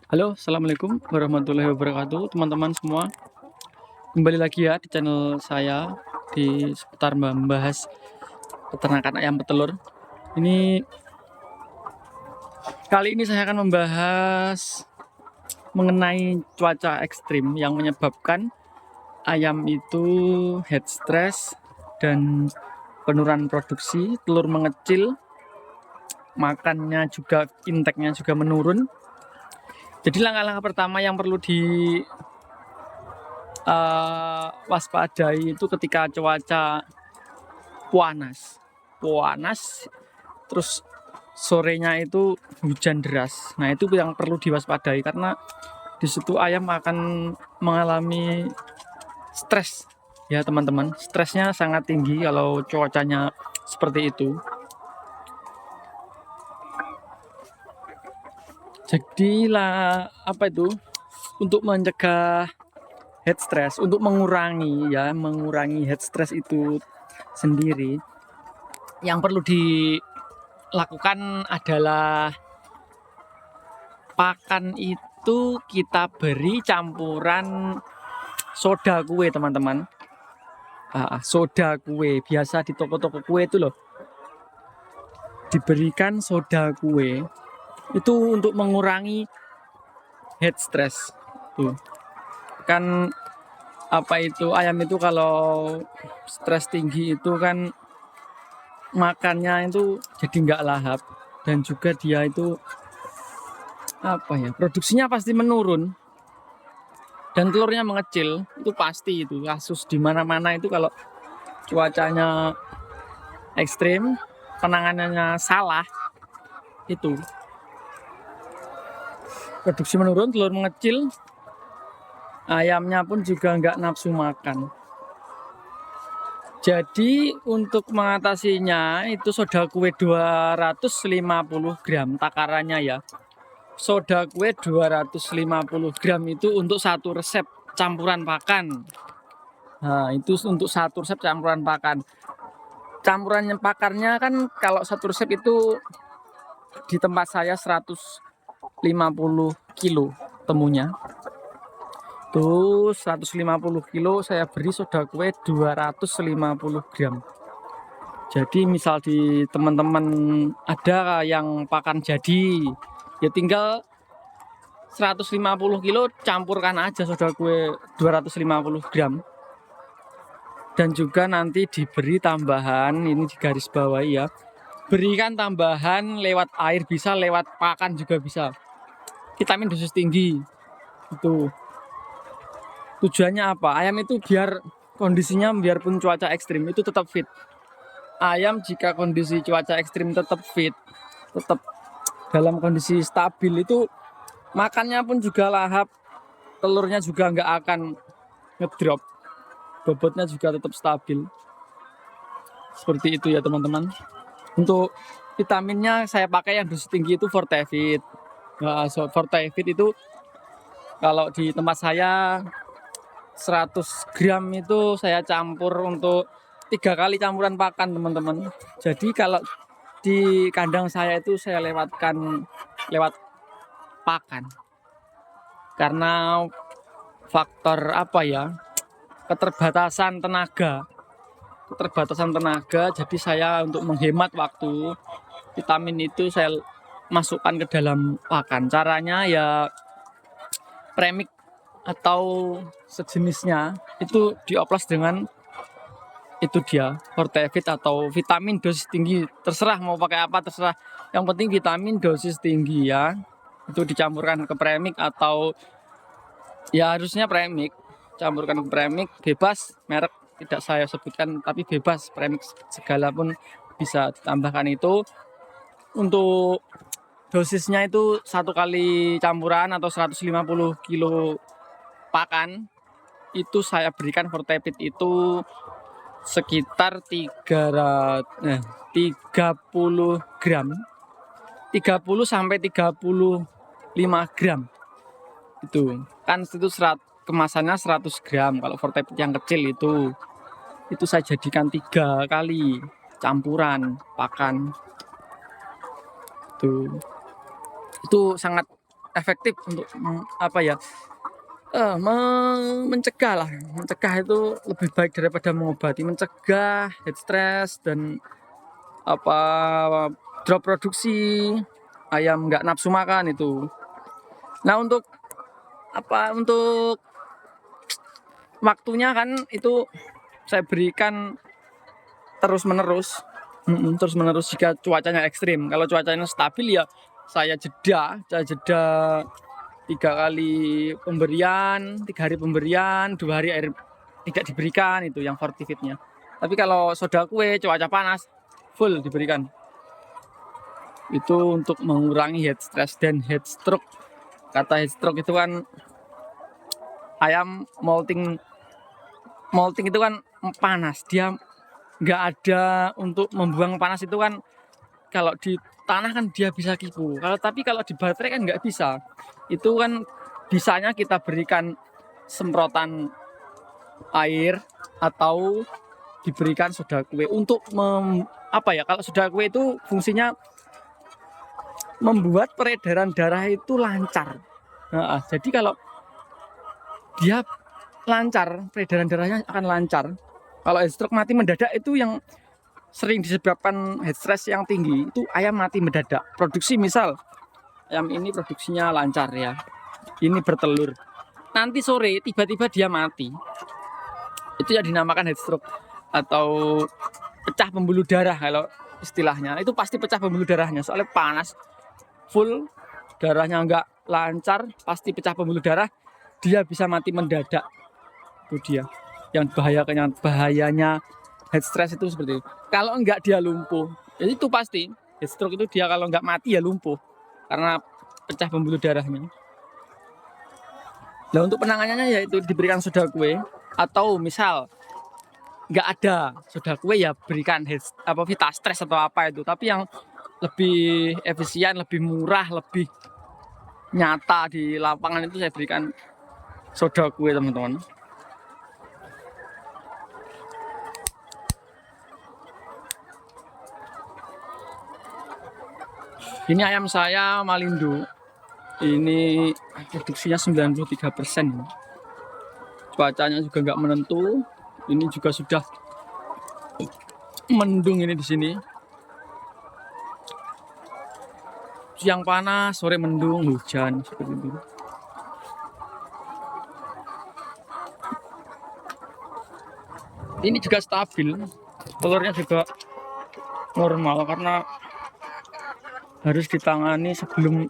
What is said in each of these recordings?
Halo, assalamualaikum warahmatullahi wabarakatuh, teman-teman semua. Kembali lagi ya di channel saya di seputar membahas peternakan ayam petelur. Ini kali ini saya akan membahas mengenai cuaca ekstrim yang menyebabkan ayam itu head stress dan penurunan produksi, telur mengecil, makannya juga, inteknya juga menurun. Jadi langkah-langkah pertama yang perlu waspadai itu ketika cuaca panas, terus sorenya itu hujan deras. Nah, itu yang perlu diwaspadai karena di situ ayam akan mengalami stres ya teman-teman. Stresnya sangat tinggi kalau cuacanya seperti itu. Jadi lah untuk mencegah head stress, untuk mengurangi head stress itu sendiri, yang perlu dilakukan adalah pakan itu kita beri campuran soda kue teman-teman. Soda kue biasa di toko-toko kue itu loh, diberikan soda kue itu untuk mengurangi head stress tuh. Kan ayam itu kalau stres tinggi itu kan makannya itu jadi nggak lahap, dan juga dia itu produksinya pasti menurun dan telurnya mengecil. Itu pasti, itu kasus di mana-mana itu kalau cuacanya ekstrim, penanganannya salah, itu produksi menurun, telur mengecil, ayamnya pun juga nggak nafsu makan. Jadi untuk mengatasinya itu soda kue 250 gram takarannya ya. Soda kue 250 gram itu untuk satu resep campuran pakan. Nah, itu untuk satu resep campuran pakan. Campurannya pakannya kan kalau satu resep itu di tempat saya 150 kilo temunya. Tuh 150 kilo saya beri soda kue 250 gram. Jadi misal di teman-teman ada yang pakan jadi, ya tinggal 150 kilo campurkan aja soda kue 250 gram. Dan juga nanti diberi tambahan, ini di garis bawah ya, berikan tambahan lewat air, bisa lewat pakan juga bisa, vitamin dosis tinggi. Itu tujuannya apa? Ayam itu biar kondisinya, biarpun cuaca ekstrim itu tetap fit. Ayam jika kondisi cuaca ekstrim tetap fit, tetap dalam kondisi stabil, itu makannya pun juga lahap, telurnya juga nggak akan ngedrop, bobotnya juga tetap stabil. Seperti itu ya teman-teman. Untuk vitaminnya saya pakai yang dosis tinggi itu Fortevit. Nah, Fortevit itu kalau di tempat saya 100 gram itu saya campur untuk 3 kali campuran pakan teman-teman. Jadi kalau di kandang saya itu saya lewatkan lewat pakan karena faktor keterbatasan tenaga. Jadi saya untuk menghemat waktu, vitamin itu saya masukkan ke dalam pakan. Caranya ya premix atau sejenisnya itu dioplos dengan itu dia Fortevit atau vitamin dosis tinggi, terserah mau pakai apa, terserah, yang penting vitamin dosis tinggi ya. Itu dicampurkan ke premix atau ya harusnya premix, campurkan ke premix, bebas merek tidak saya sebutkan, tapi bebas, premix segala pun bisa ditambahkan. Itu untuk dosisnya itu 1 kali campuran atau 150 kilo pakan itu saya berikan Fortevit itu sekitar 30 gram, 30 sampai 35 gram. Itu kan itu kemasannya 100 gram. Kalau Fortevit yang kecil itu saya jadikan 3 kali campuran pakan. Itu sangat efektif untuk mencegah itu lebih baik daripada mengobati. Mencegah head stress dan drop produksi ayam nggak nafsu makan itu. Nah untuk waktunya kan itu saya berikan terus menerus jika cuacanya ekstrim. Kalau cuacanya stabil ya saya jeda 3 hari pemberian, 2 hari air tidak diberikan, itu yang fortifitnya. Tapi kalau soda kue cuaca panas full diberikan. Itu untuk mengurangi heat stress dan heat stroke. Kata heat stroke itu kan ayam molting itu kan panas, dia nggak ada untuk membuang panas itu kan. Kalau di tanah kan dia bisa kipu, tapi kalau di baterai kan nggak bisa. Itu kan bisanya kita berikan semprotan air atau diberikan soda kue untuk kalau soda kue itu fungsinya membuat peredaran darah itu lancar. Nah, jadi kalau dia lancar, peredaran darahnya akan lancar. Kalau heat stroke mati mendadak itu yang sering disebabkan head stress yang tinggi, itu ayam mati mendadak. Produksi misal ayam ini produksinya lancar ya, ini bertelur, nanti sore tiba-tiba dia mati, itu yang dinamakan heat stroke atau pecah pembuluh darah. Kalau istilahnya itu pasti pecah pembuluh darahnya, soalnya panas full, darahnya nggak lancar, pasti pecah pembuluh darah, dia bisa mati mendadak. Itu dia yang bahayanya head stress itu seperti itu. Kalau enggak dia lumpuh, jadi itu pasti heat stroke itu dia kalau enggak mati ya lumpuh karena pecah pembuluh darahnya. Nah untuk penanganannya yaitu diberikan soda kue, atau misal enggak ada soda kue ya berikan Vita Stress atau apa itu. Tapi yang lebih efisien, lebih murah, lebih nyata di lapangan itu saya berikan soda kue teman-teman. Ini ayam saya Malindo. Ini produksinya 93%. Cuacanya juga nggak menentu. Ini juga sudah mendung ini di sini. Siang panas, sore mendung, hujan seperti itu. Ini juga stabil. Telurnya juga normal karena harus ditangani sebelum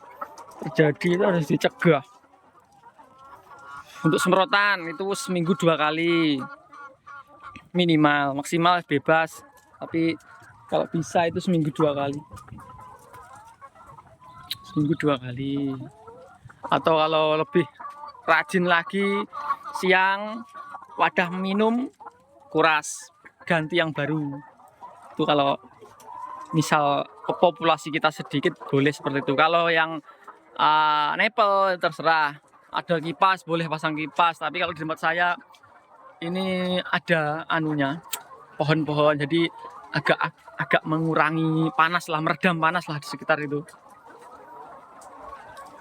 terjadi, itu harus dicegah. Untuk semprotan itu seminggu 2 kali minimal, maksimal bebas, tapi kalau bisa itu seminggu 2 kali. Atau kalau lebih rajin lagi, siang wadah minum kuras, ganti yang baru. Itu kalau misal populasi kita sedikit boleh seperti itu. Kalau yang nepel terserah, ada kipas boleh pasang kipas. Tapi kalau di tempat saya ini ada pohon-pohon, jadi agak mengurangi panas lah, meredam panas lah di sekitar itu.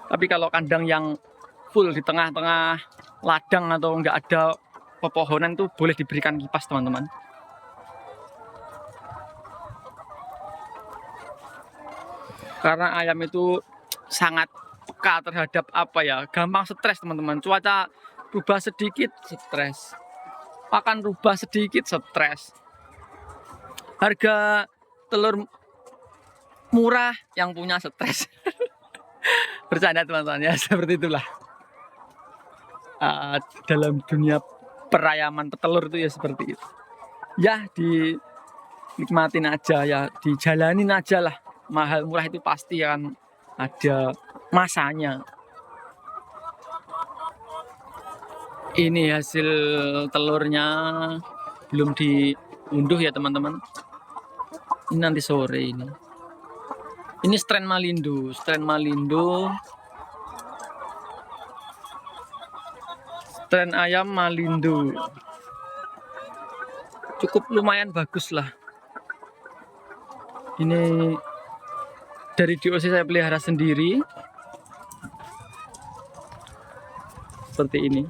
Tapi kalau kandang yang full di tengah-tengah ladang atau nggak ada pepohonan itu boleh diberikan kipas teman-teman. Karena ayam itu sangat peka terhadap gampang stres teman-teman. Cuaca rubah sedikit stres, pakan rubah sedikit stres, harga telur murah yang punya stres. Bercanda teman-teman ya, seperti itulah dalam dunia perayaman petelur itu ya seperti itu ya. Dinikmatin aja ya, dijalanin aja lah. Mahal murah itu pasti kan ada masanya. Ini hasil telurnya belum diunduh ya teman-teman. Ini nanti sore ini. Ini strain Malindo. Strain ayam Malindo. Cukup lumayan bagus lah. Ini dari DOC saya pelihara sendiri. seperti ini.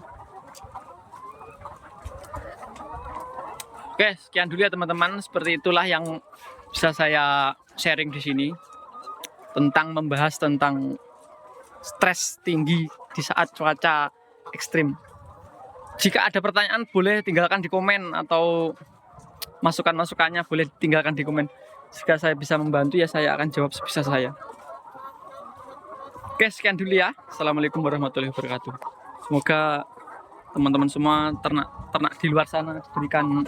Oke, sekian dulu ya teman-teman. Seperti itulah yang bisa saya sharing di sini tentang membahas tentang stres tinggi di saat cuaca ekstrim. Jika ada pertanyaan boleh tinggalkan di komen, atau masukan-masukannya boleh tinggalkan di komen. Jika saya bisa membantu ya saya akan jawab sebisa saya. Oke, sekian dulu ya. Assalamualaikum warahmatullahi wabarakatuh. Semoga teman-teman semua ternak di luar sana diberikan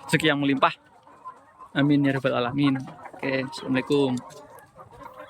rezeki yang melimpah. Amin ya rabbal alamin. Oke, assalamualaikum.